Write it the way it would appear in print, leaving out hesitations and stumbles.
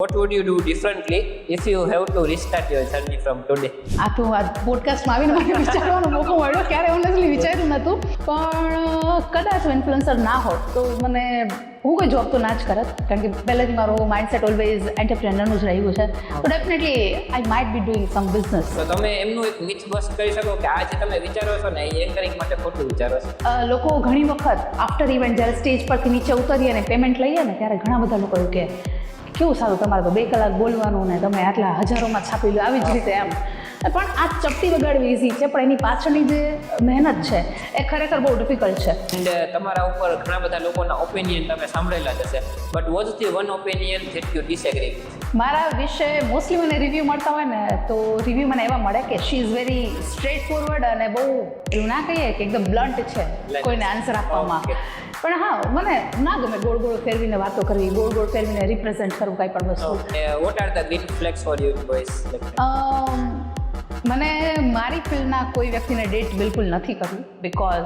What would you do differently if you have to restart your journey from today? આ પોડકાસ્ટમાં આવીને મને વિચારવાનો મોકો મળ્યો. ક્યારે ઓનેસ્ટલી વિચાર્યું નહોતું, પણ કદાચ ઇન્ફ્લુએન્સર ના હોત તો મને હું કોઈ જોબ તો ના જ કરત, કારણ કે પહેલેથી મારો માઇન્ડસેટ ઓલવેઝ એન્ટરપ્રેનરનું જ રહ્યું છે. તો definitely I might be doing some business. તો તમે એમનું એક મિથ બસ્ટ કરી શકો કે આ જે તમે વિચારો છો ને એ એન્કરિંગ માટે ખોટું વિચારો છો. લોકો ઘણી વખત આફ્ટર ઇવેન્ટ જ્યારે સ્ટેજ પરથી નીચે ઉતરીએ અને પેમેન્ટ લઈએ ને ત્યારે ઘણા બધા લોકો એવું કહે કેવું સારું તમારે તો 2 કલાક બોલવાનું ને તમે આટલા હજારોમાં છાપી લો, આવી જ રીતે એમ. પણ આ ચપટી વગાડવી ઇઝી છે, પણ એની પાછળની જે મહેનત છે એ ખરેખર બહુ ડિફિકલ્ટ છે. એન્ડ તમારા ઉપર ઘણા બધા લોકોના ઓપિનિયન તમે સાંભળેલા જ હશે, but was the one opinion that you disagree with? મારા વિશે મોસ્ટલી મને રિવ્યૂ મળતા હોય ને તો રિવ્યૂ મને એવા મળે કે she is very straight forward અને બહુ એવું ના કહીએ કે એકદમ બ્લન્ટ છે કોઈને આન્સર આપવામાં. પણ હા, મને ના ગમે ગોળ ગોળ ફેરવીને વાતો કરવી, ગોળ ગોળ ફેરવીને રિપ્રેઝેન્ટ કરવું કાંઈ પણ વસ્તુ. What are the green flags for you boys? મને મારી ફિલ્ડના કોઈ વ્યક્તિને ડેટ બિલકુલ નથી કરવી, બિકોઝ